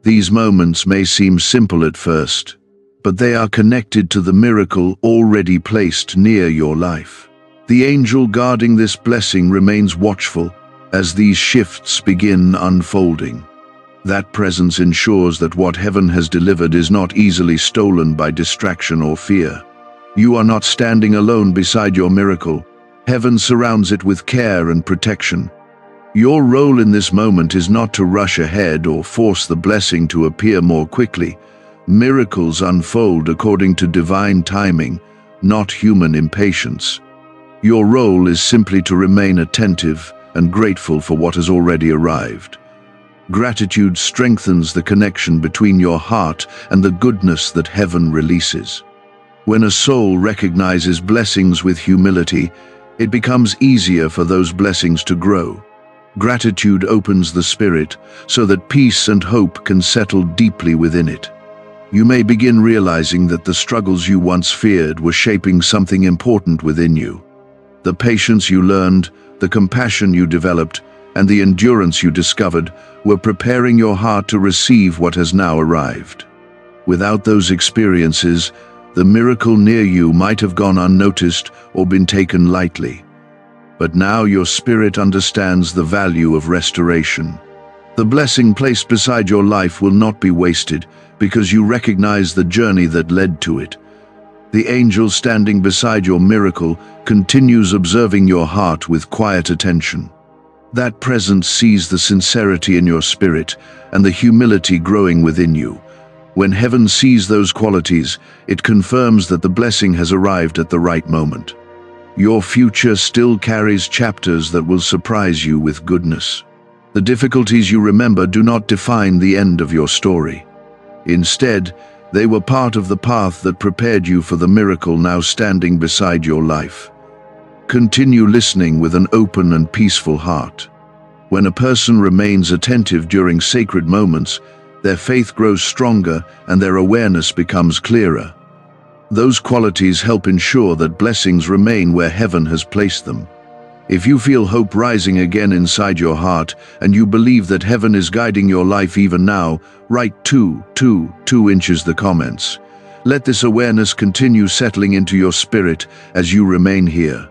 These moments may seem simple at first, but they are connected to the miracle already placed near your life. The angel guarding this blessing remains watchful as these shifts begin unfolding. That presence ensures that what heaven has delivered is not easily stolen by distraction or fear. You are not standing alone beside your miracle. Heaven surrounds it with care and protection. Your role in this moment is not to rush ahead or force the blessing to appear more quickly. Miracles unfold according to divine timing, not human impatience. Your role is simply to remain attentive and grateful for what has already arrived. Gratitude strengthens the connection between your heart and the goodness that heaven releases. When a soul recognizes blessings with humility, it becomes easier for those blessings to grow. Gratitude opens the spirit so that peace and hope can settle deeply within it. You may begin realizing that the struggles you once feared were shaping something important within you. The patience you learned, the compassion you developed, and the endurance you discovered were preparing your heart to receive what has now arrived. Without those experiences, the miracle near you might have gone unnoticed or been taken lightly. But now your spirit understands the value of restoration. The blessing placed beside your life will not be wasted because you recognize the journey that led to it. The angel standing beside your miracle continues observing your heart with quiet attention. That presence sees the sincerity in your spirit and the humility growing within you. When heaven sees those qualities, it confirms that the blessing has arrived at the right moment. Your future still carries chapters that will surprise you with goodness. The difficulties you remember do not define the end of your story. Instead, they were part of the path that prepared you for the miracle now standing beside your life. Continue listening with an open and peaceful heart. When a person remains attentive during sacred moments, their faith grows stronger and their awareness becomes clearer. Those qualities help ensure that blessings remain where heaven has placed them. If you feel hope rising again inside your heart and you believe that heaven is guiding your life even now, write 2 inches the comments. Let this awareness continue settling into your spirit as you remain here.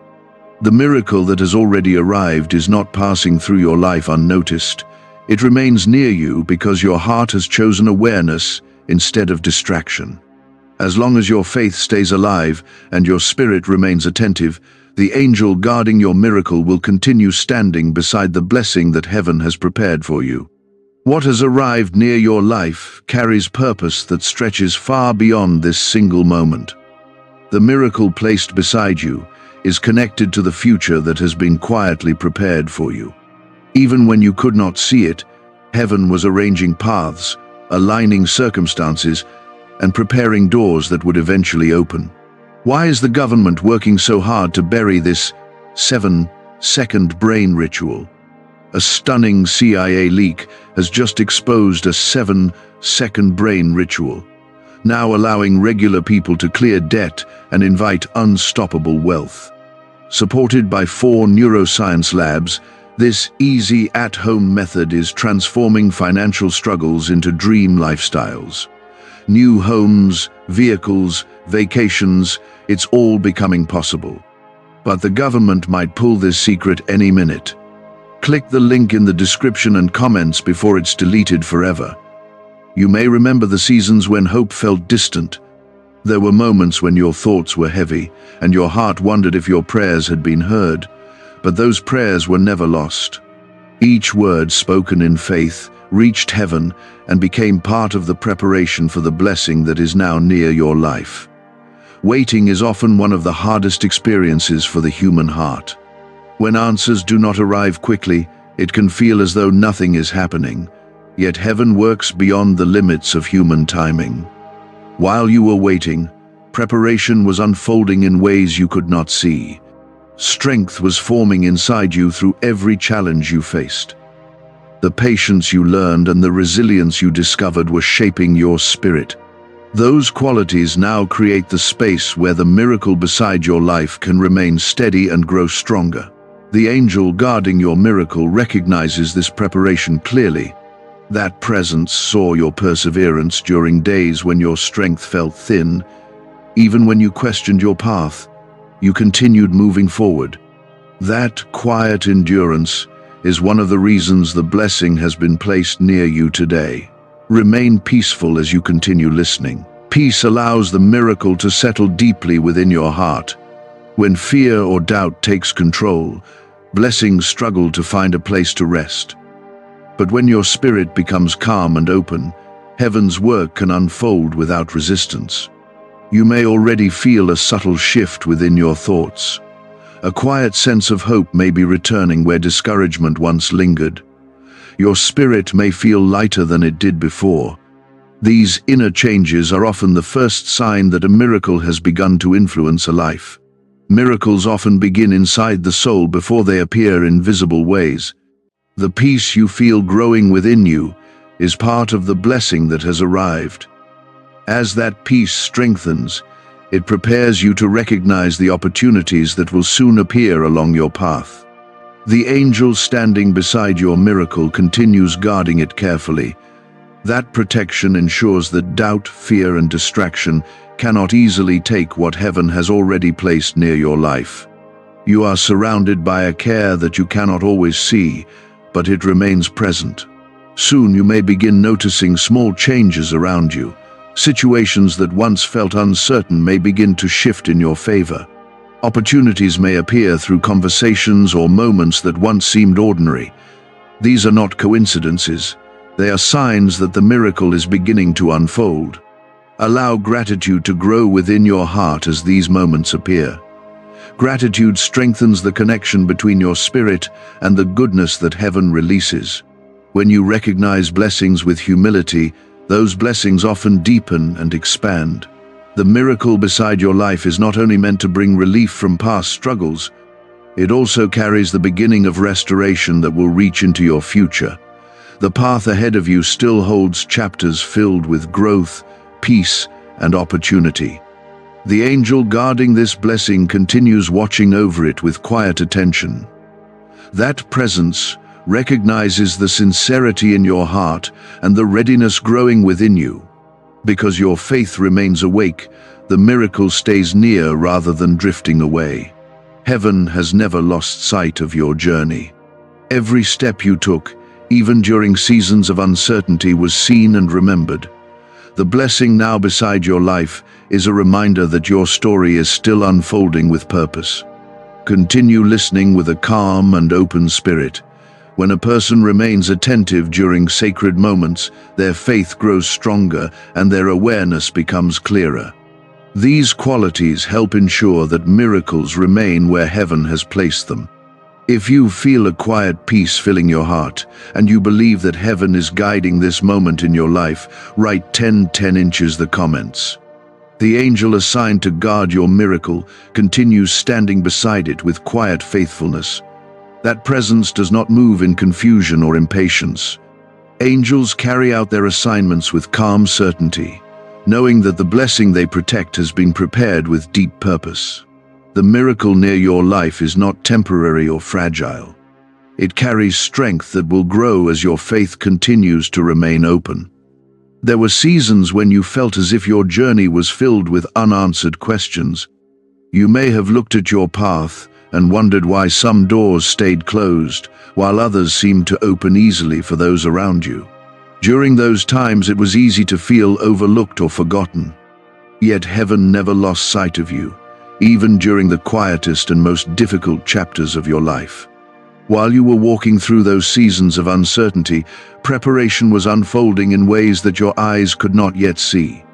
The miracle that has already arrived is not passing through your life unnoticed. It remains near you because your heart has chosen awareness instead of distraction. As long as your faith stays alive and your spirit remains attentive, the angel guarding your miracle will continue standing beside the blessing that heaven has prepared for you. What has arrived near your life carries purpose that stretches far beyond this single moment. The miracle placed beside you is connected to the future that has been quietly prepared for you. Even when you could not see it, heaven was arranging paths, aligning circumstances, and preparing doors that would eventually open. Why is the government working so hard to bury this 7-second brain ritual? A stunning CIA leak has just exposed a 7-second brain ritual, now allowing regular people to clear debt and invite unstoppable wealth. Supported by 4 neuroscience labs, this easy at-home method is transforming financial struggles into dream lifestyles. New homes, vehicles, vacations, it's all becoming possible. But the government might pull this secret any minute. Click the link in the description and comments before it's deleted forever. You may remember the seasons when hope felt distant. There were moments when your thoughts were heavy and your heart wondered if your prayers had been heard. But those prayers were never lost. Each word spoken in faith reached heaven and became part of the preparation for the blessing that is now near your life. Waiting is often one of the hardest experiences for the human heart. When answers do not arrive quickly, it can feel as though nothing is happening. Yet heaven works beyond the limits of human timing. While you were waiting, preparation was unfolding in ways you could not see. Strength was forming inside you through every challenge you faced. The patience you learned and the resilience you discovered were shaping your spirit. Those qualities now create the space where the miracle beside your life can remain steady and grow stronger. The angel guarding your miracle recognizes this preparation clearly. That presence saw your perseverance during days when your strength felt thin, even when you questioned your path. you continued moving forward. That quiet endurance is one of the reasons the blessing has been placed near you today. Remain peaceful as you continue listening. Peace allows the miracle to settle deeply within your heart. When fear or doubt takes control, blessings struggle to find a place to rest. But when your spirit becomes calm and open, heaven's work can unfold without resistance. You may already feel a subtle shift within your thoughts. A quiet sense of hope may be returning where discouragement once lingered. Your spirit may feel lighter than it did before. These inner changes are often the first sign that a miracle has begun to influence a life. Miracles often begin inside the soul before they appear in visible ways. The peace you feel growing within you is part of the blessing that has arrived. As that peace strengthens, it prepares you to recognize the opportunities that will soon appear along your path. The angel standing beside your miracle continues guarding it carefully. That protection ensures that doubt, fear, and distraction cannot easily take what heaven has already placed near your life. You are surrounded by a care that you cannot always see, but it remains present. Soon you may begin noticing small changes around you. Situations that once felt uncertain may begin to shift in your favor. Opportunities may appear through conversations or moments that once seemed ordinary. These are not coincidences. They are signs that the miracle is beginning to unfold. Allow gratitude to grow within your heart as these moments appear. Gratitude strengthens the connection between your spirit and the goodness that heaven releases. When you recognize blessings with humility, those blessings often deepen and expand. The miracle beside your life is not only meant to bring relief from past struggles, it also carries the beginning of restoration that will reach into your future. The path ahead of you still holds chapters filled with growth, peace, and opportunity. The angel guarding this blessing continues watching over it with quiet attention. That presence recognizes the sincerity in your heart and the readiness growing within you. Because your faith remains awake, the miracle stays near rather than drifting away. Heaven has never lost sight of your journey. Every step you took, even during seasons of uncertainty, was seen and remembered. The blessing now beside your life is a reminder that your story is still unfolding with purpose. Continue listening with a calm and open spirit. When a person remains attentive during sacred moments, their faith grows stronger and their awareness becomes clearer. These qualities help ensure that miracles remain where heaven has placed them. If you feel a quiet peace filling your heart, and you believe that heaven is guiding this moment in your life, write 10 inches the comments. The angel assigned to guard your miracle continues standing beside it with quiet faithfulness. That presence does not move in confusion or impatience. Angels carry out their assignments with calm certainty, knowing that the blessing they protect has been prepared with deep purpose. The miracle near your life is not temporary or fragile. It carries strength that will grow as your faith continues to remain open. There were seasons when you felt as if your journey was filled with unanswered questions. You may have looked at your path and wondered why some doors stayed closed, while others seemed to open easily for those around you. During those times, it was easy to feel overlooked or forgotten. Yet heaven never lost sight of you, even during the quietest and most difficult chapters of your life. While you were walking through those seasons of uncertainty, preparation was unfolding in ways that your eyes could not yet see.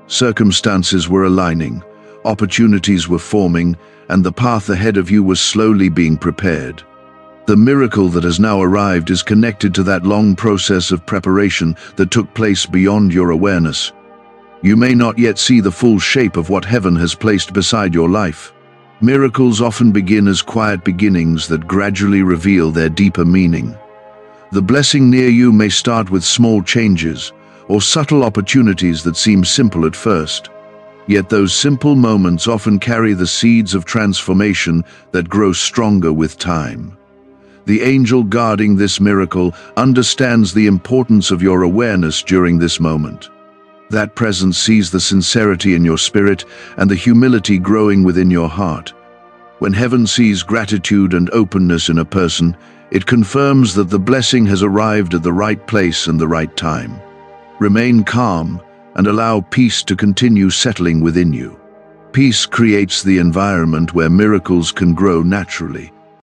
Circumstances were aligning, opportunities were forming, and the path ahead of you was slowly being prepared. The miracle that has now arrived is connected to that long process of preparation that took place beyond your awareness. You may not yet see the full shape of what heaven has placed beside your life. Miracles often begin as quiet beginnings that gradually reveal their deeper meaning. The blessing near you may start with small changes or subtle opportunities that seem simple at first. Yet those simple moments often carry the seeds of transformation that grow stronger with time. The angel guarding this miracle understands the importance of your awareness during this moment. That presence sees the sincerity in your spirit and the humility growing within your heart. When heaven sees gratitude and openness in a person, it confirms that the blessing has arrived at the right place and the right time. Remain calm and allow peace to continue settling within you. Peace creates the environment where miracles can grow naturally,